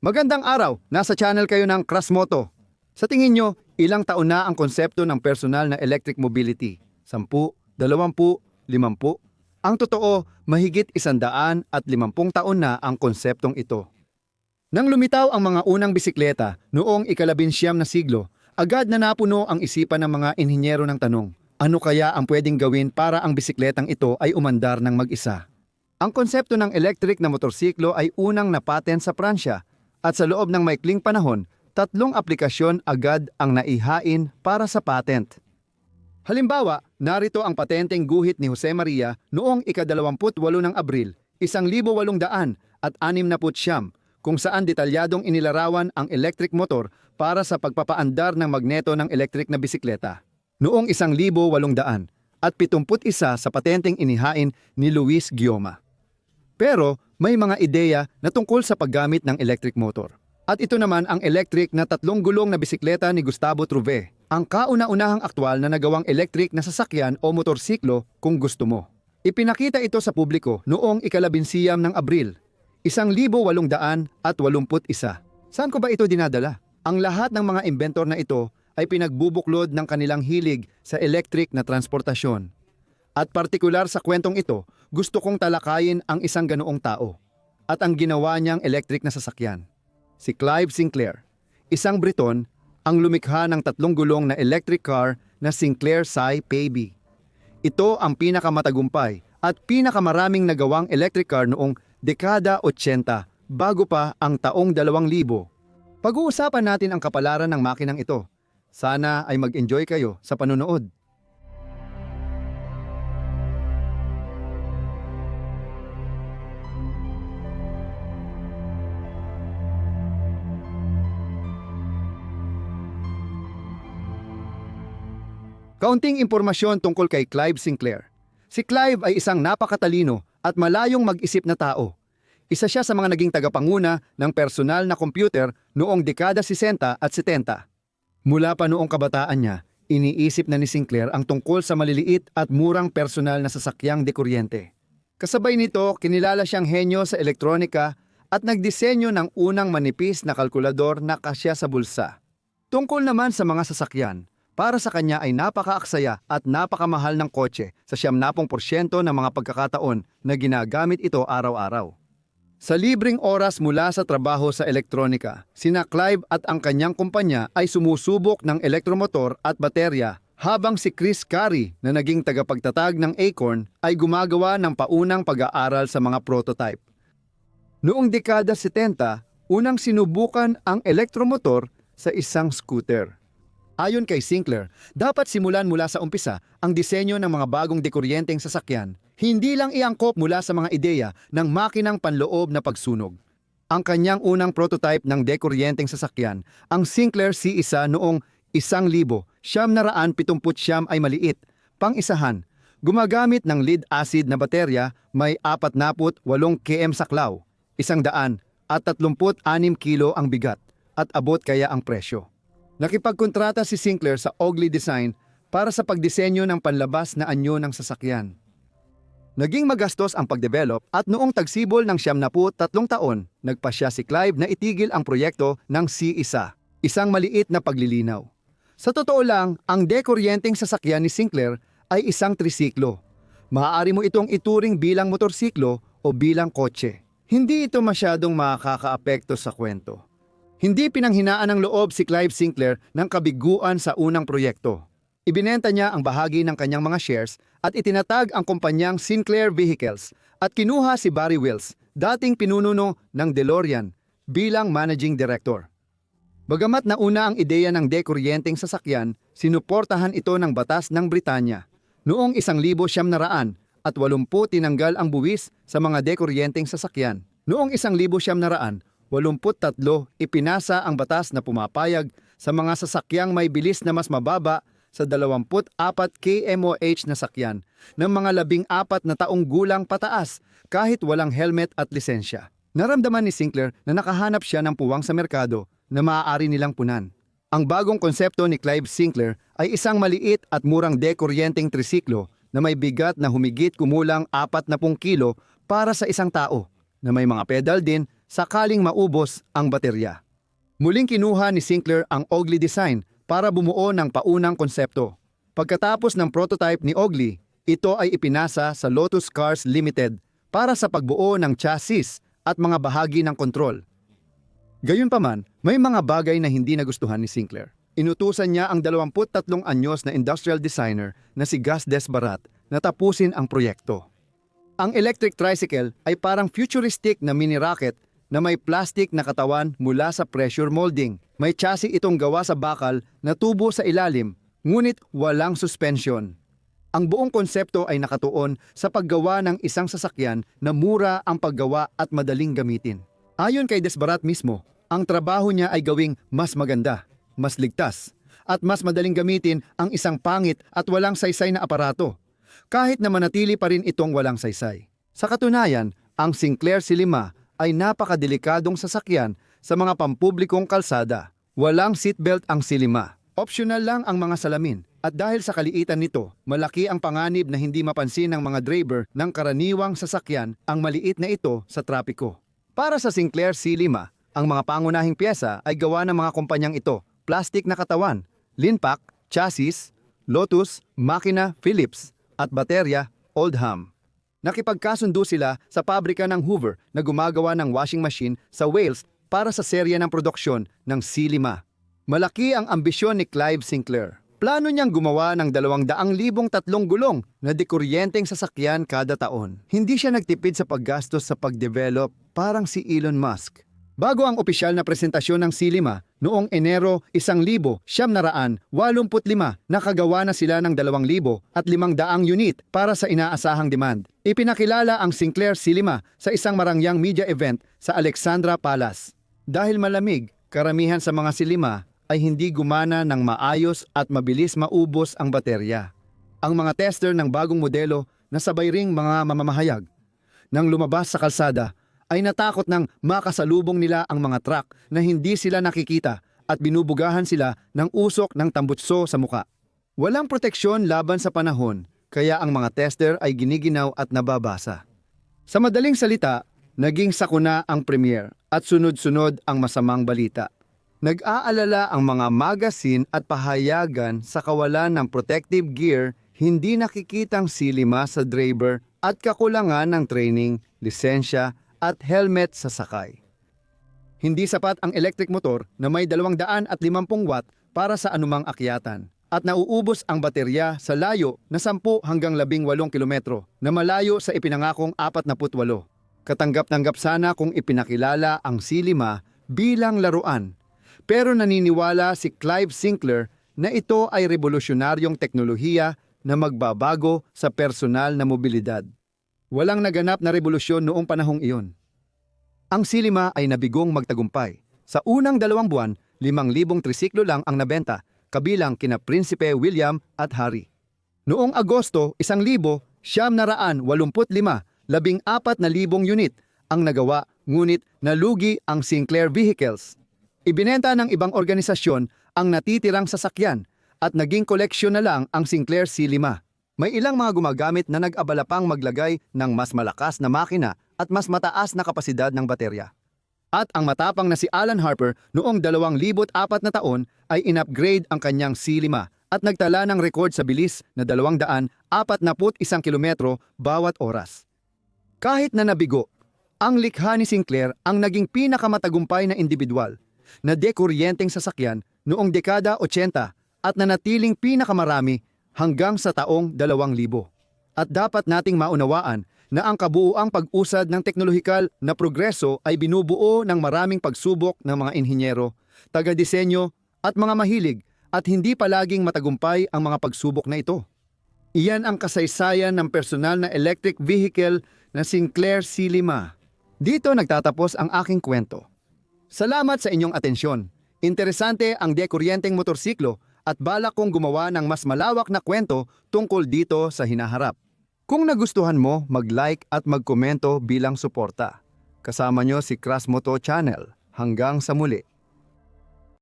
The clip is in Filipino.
Magandang araw, nasa channel kayo ng Krasmoto. Sa tingin nyo, ilang taon na ang konsepto ng personal na electric mobility? 10, 20, 50? Ang totoo, mahigit 150 taon na ang konseptong ito. Nang lumitaw ang mga unang bisikleta noong ika-19 na siglo, agad na napuno ang isipan ng mga inhinyero ng tanong, ano kaya ang pwedeng gawin para ang bisikletang ito ay umandar ng mag-isa? Ang konsepto ng electric na motorsiklo ay unang napatent sa Pransya at sa loob ng maikling panahon, 3 aplikasyon agad ang naihain para sa patent. Halimbawa, narito ang patenteng guhit ni Jose Maria noong ika-28 ng Abril, 1869, kung saan detalyadong inilarawan ang electric motor para sa pagpapaandar ng magneto ng electric na bisikleta. Noong 1871 sa patenteng inihain ni Luis Guillaume. Pero may mga ideya na tungkol sa paggamit ng electric motor. At ito naman ang electric na 3 gulong na bisikleta ni Gustavo Trouvé, ang kauna-unahang aktwal na nagawang electric na sasakyan o motorsiklo kung gusto mo. Ipinakita ito sa publiko noong ika-11 ng Abril, 1881. Saan ko ba ito dinadala? Ang lahat ng mga inventor na ito ay pinagbubuklod ng kanilang hilig sa electric na transportasyon. At partikular sa kwentong ito, gusto kong talakayin ang isang ganoong tao at ang ginawa niyang electric na sasakyan. Si Clive Sinclair, isang Briton, ang lumikha ng 3 gulong na electric car na Sinclair Sci PB. Ito ang pinakamatagumpay at pinakamaraming nagawang electric car noong dekada 80 bago pa ang taong 2000. Pag-uusapan natin ang kapalaran ng makinang ito. Sana ay mag-enjoy kayo sa panonood. Kaunting impormasyon tungkol kay Clive Sinclair. Si Clive ay isang napakatalino at malayong mag-isip na tao. Isa siya sa mga naging tagapanguna ng personal na computer noong dekada 60 at 70. Mula pa noong kabataan niya, iniisip na ni Sinclair ang tungkol sa maliliit at murang personal na sasakyang dekuryente. Kasabay nito, kinilala siyang henyo sa elektronika at nagdisenyo ng unang manipis na kalkulador na kasya sa bulsa. Tungkol naman sa mga sasakyan, para sa kanya ay napakaaksaya at napakamahal ng kotse sa 70% ng mga pagkakataon na ginagamit ito araw-araw. Sa libreng oras mula sa trabaho sa elektronika, sina Clive at ang kanyang kumpanya ay sumusubok ng elektromotor at baterya habang si Chris Carey na naging tagapagtatag ng Acorn ay gumagawa ng paunang pag-aaral sa mga prototype. Noong dekada 70, unang sinubukan ang elektromotor sa isang scooter. Ayon kay Sinclair, dapat simulan mula sa umpisa ang disenyo ng mga bagong dekuryenteng sasakyan, hindi lang iangkop mula sa mga ideya ng makinang panloob na pagsunog. Ang kanyang unang prototype ng dekuryenteng sasakyan, ang Sinclair C1 noong 1979 ay maliit, pang-isahan, gumagamit ng lead-acid na baterya, may 48 km saklaw, 136 kilo ang bigat, at abot kaya ang presyo. Nakipagkontrata si Sinclair sa Oakley Design para sa pagdisenyo ng panlabas na anyo ng sasakyan. Naging magastos ang pagdevelop at noong tagsibol ng 73 taon, nagpasya si Clive na itigil ang proyekto ng C1, isang maliit na paglilinaw. Sa totoo lang, ang dekuryenteng sasakyan ni Sinclair ay isang trisiklo. Maaari mo itong ituring bilang motorsiklo o bilang kotse. Hindi ito masyadong makakaapekto sa kwento. Hindi pinanghinaan ng loob si Clive Sinclair ng kabiguan sa unang proyekto. Ibinenta niya ang bahagi ng kanyang mga shares at itinatag ang kumpanyang Sinclair Vehicles at kinuha si Barry Wills, dating pinununo ng DeLorean, bilang managing director. Bagamat nauna ang ideya ng dekuryenteng sasakyan, sinuportahan ito ng batas ng Britanya. Noong 1980 tinanggal ang buwis sa mga dekuryenteng sasakyan. Noong 1983, ipinasa ang batas na pumapayag sa mga sasakyang may bilis na mas mababa sa 24 km/h na sakyan ng mga 14 na taong gulang pataas kahit walang helmet at lisensya. Naramdaman ni Sinclair na nakahanap siya ng puwang sa merkado na maaari nilang punan. Ang bagong konsepto ni Clive Sinclair ay isang maliit at murang dekuryenteng trisiklo na may bigat na humigit kumulang 40 kilo para sa isang tao, na may mga pedal din sakaling maubos ang baterya. Muling kinuha ni Sinclair ang Oakley design para bumuo ng paunang konsepto. Pagkatapos ng prototype ni Oakley, ito ay ipinasa sa Lotus Cars Limited para sa pagbuo ng chassis at mga bahagi ng kontrol. Gayunpaman, may mga bagay na hindi nagustuhan ni Sinclair. Inutusan niya ang 23 anyos na industrial designer na si Gus Desbarat na tapusin ang proyekto. Ang electric tricycle ay parang futuristic na mini-rocket na may plastic na katawan mula sa pressure molding. May chassis itong gawa sa bakal na tubo sa ilalim, ngunit walang suspension. Ang buong konsepto ay nakatuon sa paggawa ng isang sasakyan na mura ang paggawa at madaling gamitin. Ayon kay Desbarat mismo, ang trabaho niya ay gawing mas maganda, mas ligtas, at mas madaling gamitin ang isang pangit at walang saysay na aparato, kahit na manatili pa rin itong walang saysay. Sa katunayan, ang Sinclair C5 ay napakadelikadong sasakyan sa mga pampublikong kalsada. Walang seatbelt ang C5. Optional lang ang mga salamin. At dahil sa kaliitan nito, malaki ang panganib na hindi mapansin ng mga driver ng karaniwang sasakyan ang maliit na ito sa trapiko. Para sa Sinclair C5, ang mga pangunahing pyesa ay gawa ng mga kumpanyang ito: plastic na katawan, Linpack, chassis, Lotus, makina, Philips, at baterya, Oldham. Nakipagkasundo sila sa pabrika ng Hoover na gumagawa ng washing machine sa Wales para sa serya ng produksyon ng C5. Malaki ang ambisyon ni Clive Sinclair. Plano niyang gumawa ng 200,000 gulong na dekuryenteng sasakyan kada taon. Hindi siya nagtipid sa paggastos sa pagdevelop, parang si Elon Musk. Bago ang opisyal na presentasyon ng C5 noong Enero 1985, nakagawa na sila ng 2,500 unit para sa inaasahang demand. Ipinakilala ang Sinclair C5 sa isang marangyang media event sa Alexandra Palace. Dahil malamig, karamihan sa mga C5 ay hindi gumana ng maayos at mabilis maubos ang baterya. Ang mga tester ng bagong modelo na sabay ring mga mamamahayag nang lumabas sa kalsada ay natakot nang makasalubong nila ang mga truck na hindi sila nakikita at binubugahan sila ng usok ng tambutso sa muka. Walang proteksyon laban sa panahon, kaya ang mga tester ay giniginaw at nababasa. Sa madaling salita, naging sakuna ang premiere at sunod-sunod ang masamang balita. Nag-aalala ang mga magazine at pahayagan sa kawalan ng protective gear, hindi nakikitang silima sa driver at kakulangan ng training, lisensya at helmet sa sakay. Hindi sapat ang electric motor na may 250 watt para sa anumang akyatan at nauubos ang baterya sa layo na 10 hanggang 18 kilometro na malayo sa ipinangakong 48. Katanggap-tanggap sana kung ipinakilala ang C5 bilang laruan. Pero naniniwala si Clive Sinclair na ito ay revolusyonaryong teknolohiya na magbabago sa personal na mobilidad. Walang naganap na revolusyon noong panahong iyon. Ang C5 ay nabigong magtagumpay. Sa unang 2 buwan, 5,000 trisiklo lang ang nabenta, kabilang kina Prinsipe William at Harry. Noong Agosto, 1,985, 14,000 unit ang nagawa, ngunit nalugi ang Sinclair Vehicles. Ibinenta ng ibang organisasyon ang natitirang sasakyan at naging koleksyon na lang ang Sinclair C5. May ilang mga gumagamit na nag-abala pang maglagay ng mas malakas na makina at mas mataas na kapasidad ng baterya. At ang matapang na si Alan Harper noong 2004 na taon ay in-upgrade ang kanyang C5 at nagtala ng record sa bilis na 241 kilometro bawat oras. Kahit na nabigo, ang likha ni Sinclair ang naging pinakamatagumpay na individual na dekuryenteng sasakyan noong dekada 80 at nanatiling pinakamarami hanggang sa taong 2000. At dapat nating maunawaan na ang kabuuang pag-usad ng teknolohikal na progreso ay binubuo ng maraming pagsubok ng mga inhinyero, taga-disenyo at mga mahilig at hindi palaging matagumpay ang mga pagsubok na ito. Iyan ang kasaysayan ng personal na electric vehicle na Sinclair C5. Dito nagtatapos ang aking kwento. Salamat sa inyong atensyon. Interesante ang dekuryenteng motorsiklo at balak kong gumawa ng mas malawak na kwento tungkol dito sa hinaharap. Kung nagustuhan mo, mag-like at mag-komento bilang suporta. Kasama nyo si Crash Moto Channel. Hanggang sa muli.